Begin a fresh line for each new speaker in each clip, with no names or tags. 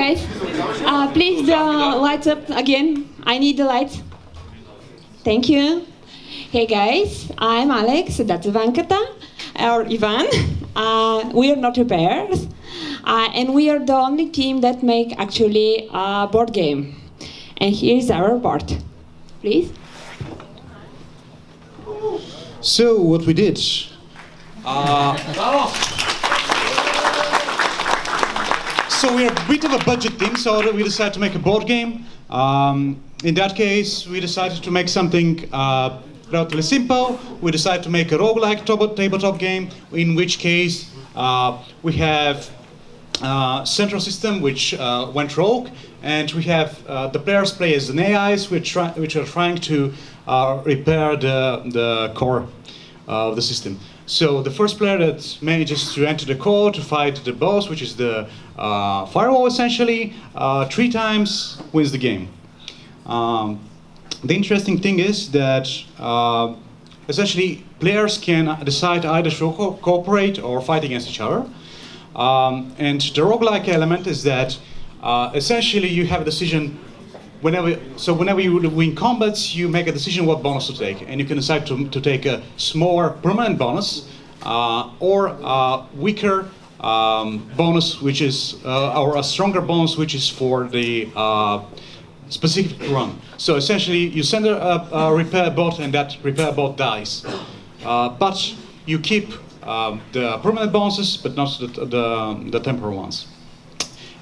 guys. Please the lights up again. I need the lights. Thank you. Hey guys, I'm Alex, that's Vankata, or Ivan. We are not repairers, and we are the only team that make actually a board game. And here's our board. Please.
So what we did, so we're a bit of a budget team, so we decided to make a board game. In that case, we decided to make something relatively simple. We decided to make a roguelike tabletop game, in which case we have central system which went rogue, and we have the players play as an AIs which are trying to repair the core of the system. So the first player that manages to enter the core to fight the boss, which is the firewall essentially, 3 times wins the game. The interesting thing is that essentially players can decide either to cooperate or fight against each other. And the roguelike element is that essentially you have a decision whenever you win combats, you make a decision what bonus to take, and you can decide to take a smaller permanent bonus or a weaker bonus, which is or a stronger bonus, which is for the specific run. So essentially, you send a repair bot, and that repair bot dies, but you keep the permanent bonuses, but not the temporary ones.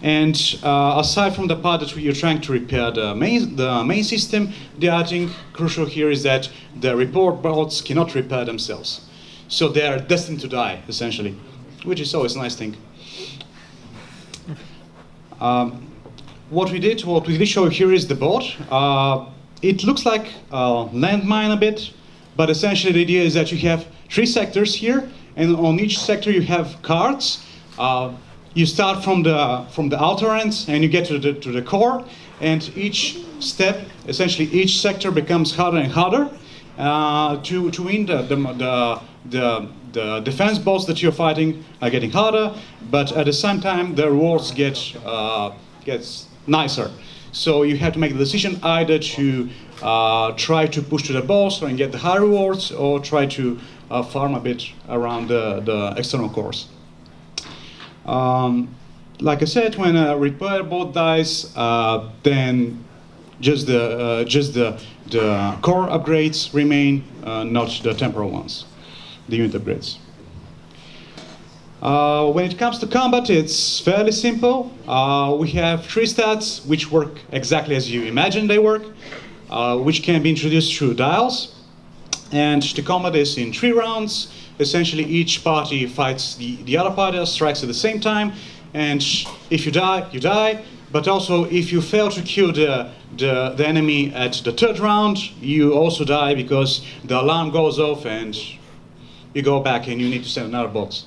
And aside from the part that you're trying to repair the main system, the other thing crucial here is that the report bots cannot repair themselves. So they are destined to die, essentially, which is always a nice thing. What we did show here is the board. It looks like a landmine a bit, but essentially the idea is that you have 3 sectors here, and on each sector you have cards. You start from the outer ends and you get to the core, and each step, essentially each sector becomes harder and harder to win. The defense bots that you're fighting are getting harder, but at the same time the rewards gets nicer. So you have to make the decision either to try to push to the boss and get the high rewards, or try to farm a bit around the external cores. Like I said, when a repair bot dies, then just the core upgrades remain, not the temporal ones, the unit upgrades. When it comes to combat, it's fairly simple. We have 3 stats which work exactly as you imagine they work, which can be introduced through dials. And the combat is in 3 rounds. Essentially, each party fights the other party, strikes at the same time, and if you die, you die. But also, if you fail to kill the enemy at the 3rd round, you also die, because the alarm goes off and you go back and you need to send another bot.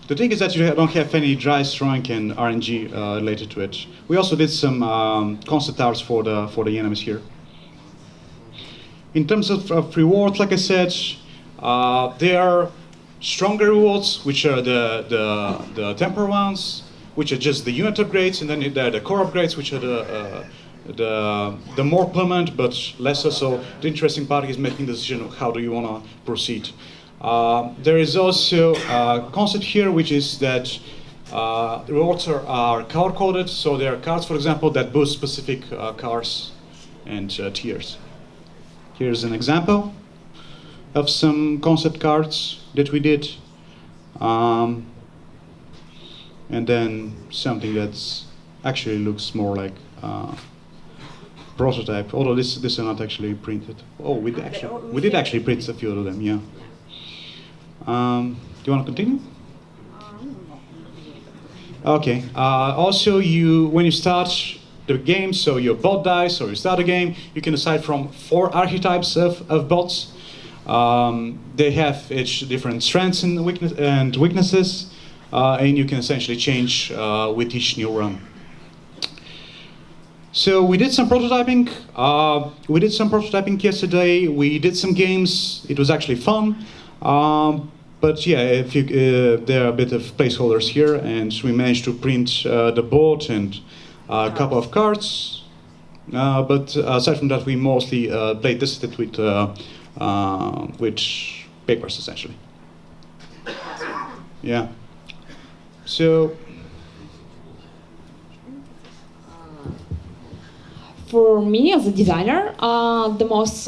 The thing is that you don't have any dry throwing and RNG related to it. We also did some concept arts for the enemies here. In terms of rewards, like I said, there are stronger rewards, which are the temporary ones, which are just the unit upgrades, and then there are the core upgrades, which are the more permanent but lesser. So the interesting part is making the decision of how do you want to proceed. There is also a concept here, which is that rewards are color coded. So there are cards, for example, that boost specific cars and tiers. Here's an example of some concept cards that we did, and then something that's actually looks more like prototype. Although this are not actually printed. Oh, we did actually print a few of them. Yeah. Do you want to continue? Okay. Also, when you start the game, so your bot dies, or you start a game, you can decide from 4 archetypes of bots. They have each different strengths and weaknesses, and you can essentially change with each new run. So we did some prototyping. Yesterday. We did some games. It was actually fun. But yeah, if you, there are a bit of placeholders here, and we managed to print the board and a couple of cards. But aside from that, we mostly play tested with papers, essentially. Yeah. So.
For me as a designer, the most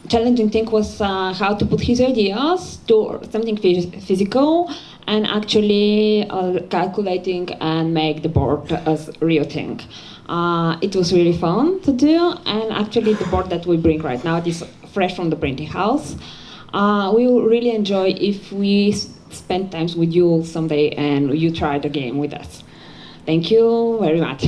challenging thing was how to put his ideas to something physical and actually calculating and make the board as real thing. It was really fun to do, and actually the board that we bring right now is fresh from the printing house. We will really enjoy if we spend time with you someday and you try the game with us. Thank you very much.